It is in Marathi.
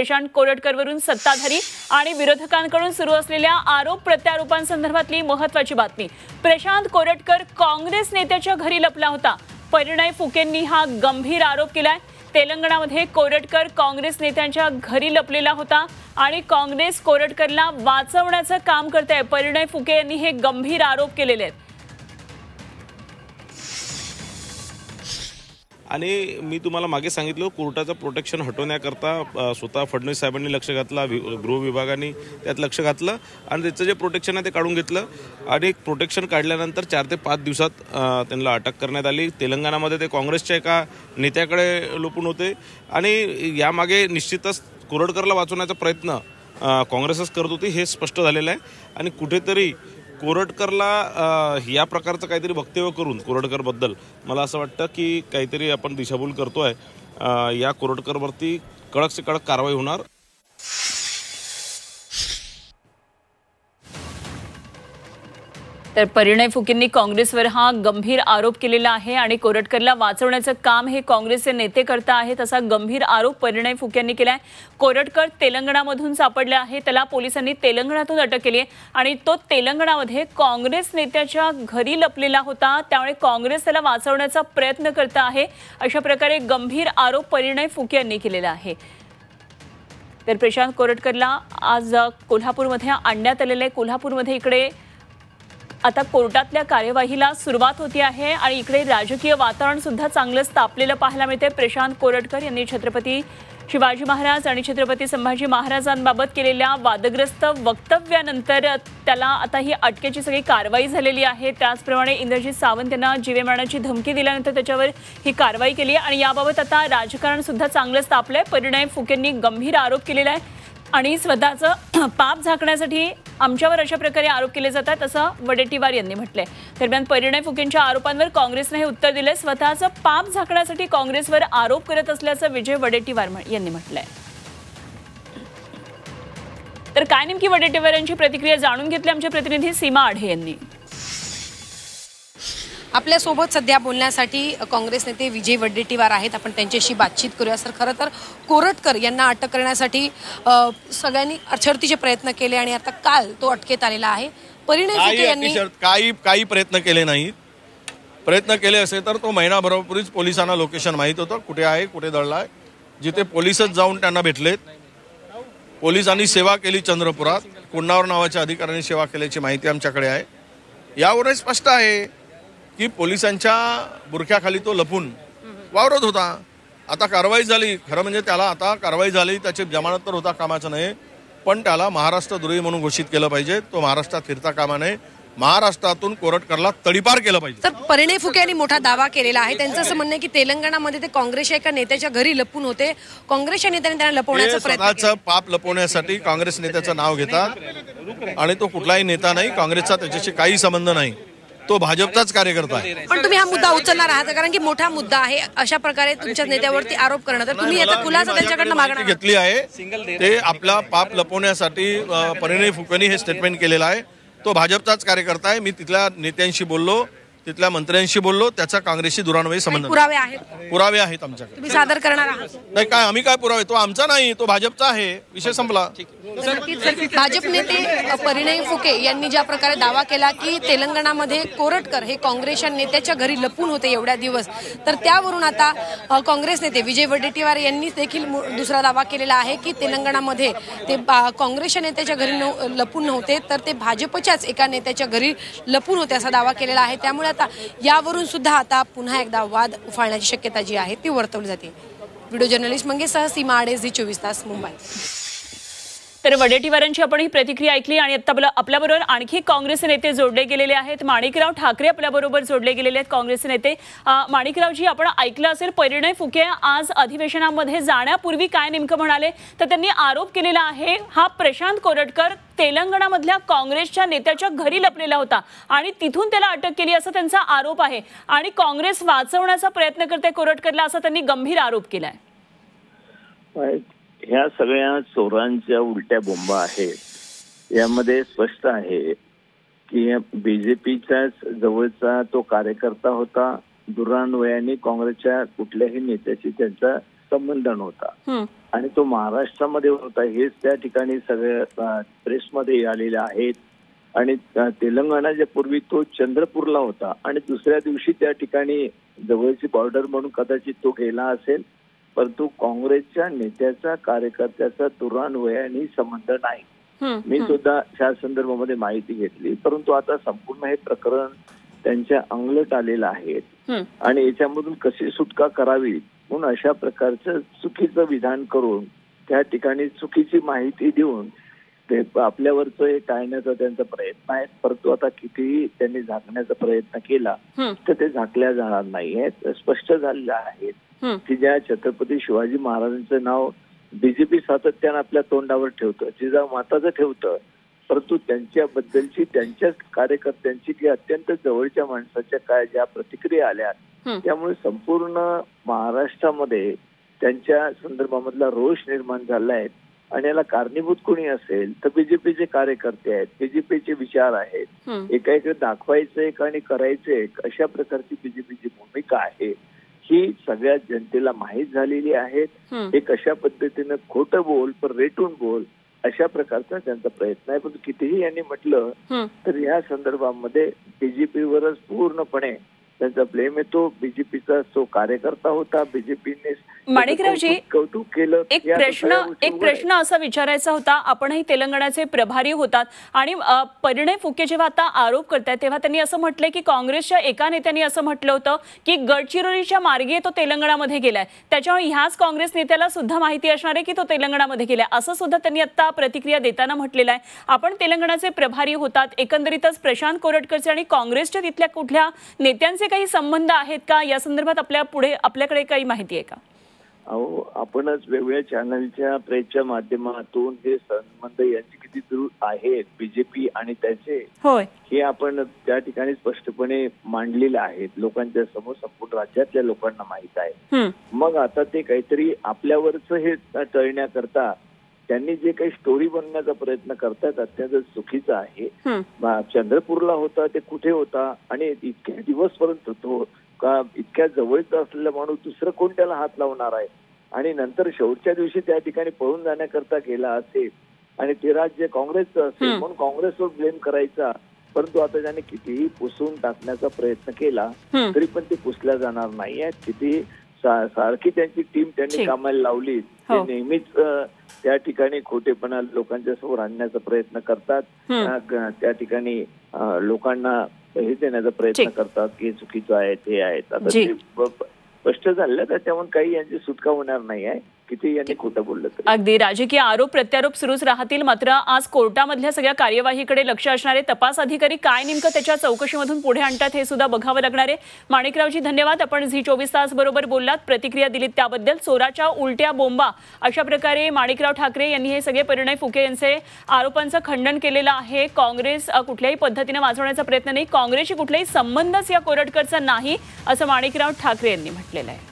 प्रशांत कोरटकरवरून सत्ताधारी आणि विरोधकांकडून सुरू असलेल्या आरोप प्रत्यारोपांसंदर्भातली महत्त्वाची बातमी। प्रशांत कोरटकर काँग्रेस नेत्याच्या घरी लपला होता। परिणय फुकेंनी हा गंभीर आरोप केलाय। तेलंगणामध्ये कोरटकर काँग्रेस नेत्यांच्या घरी लपलेला होता आणि काँग्रेस कोरटकरला वाचवण्याचं काम करते। परिणय फुके यांनी हे गंभीर आरोप केलेले आहेत। आणि मी तुम्हाला मागे सांगितलं कोर्टाचं प्रोटेक्शन हटवण्याकरता स्वतः फडणवीस साहेबांनी लक्ष घातला, गृह विभागाने त्यात लक्ष घातलं आणि त्याचं जे प्रोटेक्शन आहे ते काढून घेतलं आणि प्रोटेक्शन काढल्यानंतर 4 ते 5 दिवसात त्यांना अटक करण्यात आली। तेलंगणामध्ये ते काँग्रेसच्या एका नेत्याकडे लपून होते आणि यामागे निश्चितच कोरटकरला वाचवण्याचा प्रयत्न काँग्रेसच करत होती हे स्पष्ट झालेलं आहे। आणि कुठेतरी कोरटकरला या प्रकारचं काहीतरी वक्तव्य करून कोरटकरबद्दल मला असं वाटतं की काहीतरी आपण दिशाभूल करतोय। या कोरटकरवरती कडक से कडक कारवाई होणार। तर परिणय फुकेंनी काँग्रेसवर हा गंभीर आरोप केलेला आहे आणि कोरटकरला वाचवण्याचं काम हे काँग्रेसचे नेते करता आहेत असा गंभीर आरोप परिणय फुकेंनी केलाय। कोरटकर तेलंगणामधून सापडला आहे, त्याला पोलिसांनी तेलंगणातून अटक केली आहे आणि तो तेलंगणामध्ये काँग्रेस नेत्याच्या घरी लपलेला होता, त्यामुळे काँग्रेस त्याला वाचवण्याचा प्रयत्न करत आहे अशा प्रकारे गंभीर आरोप परिणय फुके यांनी केलेला आहे। तर प्रशांत कोरटकरला आज कोल्हापूरमध्ये आणण्यात आलेले। कोल्हापूरमध्ये इकडे आता कोर्टातल्या कार्यवाहीला सुरुवात होती आहे आणि इकडे राजकीय वातावरण सुद्धा चांगलंच तापलेलं पाहायला मिळते। प्रशांत कोरटकर यांनी छत्रपती शिवाजी महाराज आणि छत्रपती संभाजी महाराजांबाबत केलेल्या वादग्रस्त वक्तव्यानंतर त्याला आता ही अटकेची सगळी कारवाई झालेली आहे। त्याचप्रमाणे इंद्रजित सावंत यांना जीवे मारण्याची धमकी दिल्यानंतर त्याच्यावर ही कारवाई केली आहे आणि याबाबत आता राजकारण सुद्धा चांगलंच तापलंय। परिणय फुकेंनी गंभीर आरोप केलेला आहे आणि स्वतःचं पाप झाकण्यासाठी आमच्यावर अशा प्रकारे आरोप केले जातात असं वडेट्टीवार यांनी म्हटलंय। दरम्यान परिणय फुकेंच्या आरोपांवर काँग्रेसने हे उत्तर दिले। स्वतःचं पाप झाकण्यासाठी काँग्रेसवर आरोप करत असल्याचं विजय वडेट्टीवार यांनी म्हटलंय। तर काय नेमकी वडेट्टीवार यांची प्रतिक्रिया जाणून घेतली आमचे प्रतिनिधी सीमा आढे यांनी। आपल्या सोबत सध्या बोलण्यासाठी काँग्रेस नेते विजय वडेट्टीवार आहेत, आपण त्यांच्याशी बातचीत करूया। सर, खरं तर कोरटकर यांना अटक करण्यासाठी सगळ्यांनी अर्थार्थीचे प्रयत्न केले आणि आता काल तो अटकेत आलेला आहे। परिणय फुके यांनी काही प्रयत्न केले नाहीत। प्रयत्न केले असे तर तो महिनाभरापूर्वीच पोलिसांना लोकेशन माहीत होतं, कुठे आहे कुठे दडलाय, जिथे पोलिसच जाऊन त्यांना भेटलेत। पोलिसांनी सेवा केली चंद्रपुरात, कोण्णावर नावाच्या अधिकाऱ्यांनी सेवा केल्याची माहिती आमच्याकडे आहे। यावरून स्पष्ट आहे की पोलिसांच्या बुरख्याखाली तो लपून वावरत होता। आता कारवाई झाली, खरं म्हणजे त्याला आता कारवाई झाली, त्याची जमानत तर होता कामाचं नाही, पण त्याला महाराष्ट्रद्रोही म्हणून घोषित केलं पाहिजे। तो महाराष्ट्रात फिरता कामा नये, महाराष्ट्रातून कोरटकरला तडीपार केलं पाहिजे। तर परिणय फुके यांनी मोठा दावा केलेला आहे। त्यांचं असं म्हणणं आहे की तेलंगणामध्ये ते काँग्रेसच्या एका नेत्याच्या घरी लपून होते, काँग्रेसच्या नेत्याने त्यांना लपवण्याचा प्रयत्न केला। स्वतःचं पाप लपवण्यासाठी काँग्रेस नेत्याचं नाव घेतात आणि तो कुठलाही नेता नाही, काँग्रेसचा त्याच्याशी काही संबंध नाही, तो भाजपचाच कार्यकर्ता आहे। पण तुम्ही हा मुद्दा उचलणार आहात कारण की मोठा मुद्दा आहे अशा प्रकारे तुमच्या नेत्यावरती आरोप करणं, तर तुम्ही याचा खुलासा त्यांच्याकडनं मागणार घेतली आहे। ते आपला पाप लपवण्यासाठी परिणय फुकेंनी हे स्टेटमेंट केलेलं आहे। तो भाजपचाच कार्यकर्ता आहे। मी तिथल्या नेत्यांशी बोललो, तिथल्या मंत्र्यांशी बोललो, त्याचा काँग्रेसशी दुरान्वयी संबंध। पुरावे आहेत आमच्याकडे, तुम्ही सादर करणार आहात? नाही, काय आम्ही काय पुरावे, तो आमचा नाही, तो भाजपचा आहे, विषय संपला। भाजप नेते परिणय फुके यांनी ज्या प्रकारे दावा केला की तेलंगणामध्ये कोरटकर हे काँग्रेसच्या नेत्याच्या घरी लपून होते एवढ्या दिवस, तर त्यावरून आता काँग्रेस नेते विजय वडेट्टीवार यांनी देखील दुसरा दावा केलेला आहे की तेलंगणामध्ये ते काँग्रेसच्या नेत्याच्या घरी लपून नव्हते, तर ते भाजपच्याच एका नेत्याच्या घरी लपून होते असा दावा केलेला आहे। त्यामुळे आता यावरून सुद्धा आता पुन्हा एकदा वाद उफाळण्याची शक्यता जी आहे ती वर्तवली जाते। व्हिडिओ जर्नलिस्ट मंगेशसह सीमा आढे, झी 24 तास, मुंबई। तर वडेट्टीवारांची आपण ही प्रतिक्रिया ऐकली आणि आता आपल्याबरोबर आणखी काँग्रेस नेते जोडले गेलेले आहेत। माणिकराव ठाकरे आपल्याबरोबर जोडले गेलेले आहेत, काँग्रेस नेते। माणिकरावजी, आपण ऐकलं असेल परिणय फुके आज अधिवेशनामध्ये जाण्यापूर्वी काय नेमकं म्हणाले, तर त्यांनी आरोप केलेला आहे हा प्रशांत कोरटकर तेलंगणामधल्या काँग्रेसच्या नेत्याच्या घरी लपलेला होता आणि तिथून त्याला अटक केली असा त्यांचा आरोप आहे आणि काँग्रेस वाचवण्याचा प्रयत्न करते कोरटकरला असा त्यांनी गंभीर आरोप केलाय। ह्या सगळ्या चोरांच्या उलट्या बोंबा आहेत। यामध्ये स्पष्ट आहे की बीजेपीच्या जवळचा तो कार्यकर्ता होता, दुरान्वयाने काँग्रेसच्या कुठल्याही नेत्याशी त्यांचा संबंध नव्हता हं, आणि तो महाराष्ट्रामध्ये होता हेच त्या ठिकाणी सगळ्या प्रेसमध्ये आलेले आहेत. आणि तेलंगणाच्या पूर्वी तो चंद्रपूरला होता आणि दुसऱ्या दिवशी त्या ठिकाणी जवळची बॉर्डर म्हणून कदाचित तो गेला असेल, परंतु काँग्रेसच्या नेत्याचा कार्यकर्त्याचा दुरान्वयाने संबंध नाही. हं, मी सुद्धा त्या संदर्भामध्ये माहिती घेतली, परंतु आता संपूर्ण हे प्रकरण त्यांच्या अंगलट आलेलं आहे हं, आणि याच्यामधून कशी सुटका करावी म्हणून अशा प्रकारचं चुकीचं विधान करून त्या ठिकाणी चुकीची माहिती देऊन ते आपल्यावरचं हे टाळण्याचा त्यांचा प्रयत्न आहे. परंतु आता कितीही त्यांनी झाकण्याचा प्रयत्न केला हं, तर ते झाकल्या जाणार नाही. स्पष्ट झालेलं आहे हं. की ज्या छत्रपती शिवाजी महाराजांचं नाव बीजेपी सातत्यानं आपल्या तोंडावर ठेवतं, जिजामाताचं ठेवतं, परंतु त्यांच्याबद्दलची त्यांच्या कार्यकर्त्यांची की अत्यंत जवळच्या माणसाच्या काय ज्या प्रतिक्रिया आल्या हं. त्यामुळे संपूर्ण महाराष्ट्रामध्ये त्यांच्या संदर्भामधला रोष निर्माण झाला आहे. आणि याला कारणीभूत कोणी असेल तर बीजेपीचे कार्यकर्ते आहेत, बीजेपीचे विचार आहेत. हं. एकाकडे दाखवायचं एक आणि करायचं एक अशा प्रकारची बीजेपीची भूमिका आहे ही सगळ्या जनतेला माहीत झालेली आहे. हं. हे कशा पद्धतीनं खोटं बोल पण रेटून बोल अशा प्रकारचा त्यांचा प्रयत्न आहे. पण कितीही यांनी म्हटलं हं. तर या संदर्भामध्ये बीजेपीवरच पूर्णपणे त्यांचा ब्लेम येतो. बीजेपीचा जो कार्यकर्ता होता, बीजेपीने माणिकरावजी, कौतुक केलं. एक या प्रश्न सगळ्या गोष्टी एक प्रश्न असा विचारायचा होता. आपणही तेलंगणाचे प्रभारी होतात आणि परिणय फुके जेव्हा आता आरोप करतायत तेव्हा त्यांनी असं म्हटलंय की काँग्रेसच्या एका नेत्यांनी असं म्हटलं होतं की गडचिरोलीच्या मार्गे तो तेलंगणामध्ये गेलाय, त्याच्यामुळे ह्याच काँग्रेस नेत्याला सुद्धा माहिती असणार आहे की तो तेलंगणामध्ये गेलाय, असं सुद्धा त्यांनी आता प्रतिक्रिया देताना म्हटलेलं आहे. आपण तेलंगणाचे प्रभारी होतात, एकंदरीतच प्रशांत कोरटकरचे आणि काँग्रेसच्या तिथल्या कुठल्या नेत्यांचे काही संबंध आहेत का, या संदर्भात आपल्याकडे काही माहिती आहे का? अहो, आपणच वेगवेगळ्या चॅनलच्या प्रेसच्या माध्यमातून हे संबंध यांचे किती दूर आहेत बीजेपी आणि त्याचे, होय, हे आपण त्या ठिकाणी स्पष्टपणे मांडलेलं आहे. लोकांच्या समोर संपूर्ण राज्यातल्या लोकांना माहित आहे. हं, मग आता ते काहीतरी आपल्यावरच हे टळण्याकरता त्यांनी जे काही स्टोरी बनवण्याचा प्रयत्न करतात अत्यंत चुकीचं आहे. हं. चंद्रपूरला होता ते कुठे होता आणि इतके दिवसपर्यंत तो का इतक्या जवळचा असलेला माणूस दुसरं कोण त्याला हात लावणार आहे आणि नंतर शेवटच्या दिवशी त्या ठिकाणी पळून जाण्याकरता गेला असेल आणि ते राज्य काँग्रेसचं असेल म्हणून काँग्रेसवर ब्लेम करायचा. परंतु आता त्याने कितीही पुसून टाकण्याचा प्रयत्न केला तरी पण ते पुसल्या जाणार नाहीये. कितीही सारखी त्यांची टीम त्यांनी कामाला लावली, ते नेहमीच त्या ठिकाणी खोटेपणा लोकांच्या समोर आणण्याचा प्रयत्न करतात. त्या ठिकाणी लोकांना हे देण्याचा प्रयत्न करतात की चुकीचं आहे ते आहेत. आता ते स्पष्ट झालं त्याच्यामुळे काही यांची सुटका होणार नाही आहे किती यांनी खोटं बोललं तरी. अगदी राजकीय आरोप प्रत्यारोप सुरूच राहतील, मात्र आज कोर्टामधल्या सगळ्या कार्यवाहीकडे लक्ष असणारे तपास अधिकारी काय नेमकं त्याच्या चौकशीमधून पुढे आणतात हे सुद्धा बघावं लागणार आहे. माणिकरावजी धन्यवाद, आपण झी 24 तास बरोबर बोललात, प्रतिक्रिया दिलीत त्याबद्दल. चोराच्या उलट्या बोंबा अशा प्रकारे माणिकराव ठाकरे यांनी हे सगळे परिणय फुके यांचे आरोपांचं खंडन केलेलं आहे. काँग्रेस कुठल्याही पद्धतीने वाचवण्याचा प्रयत्न नाही, काँग्रेसशी कुठलाही संबंधच या कोरटकरचा नाही असं माणिकराव ठाकरे यांनी म्हटलेलं आहे.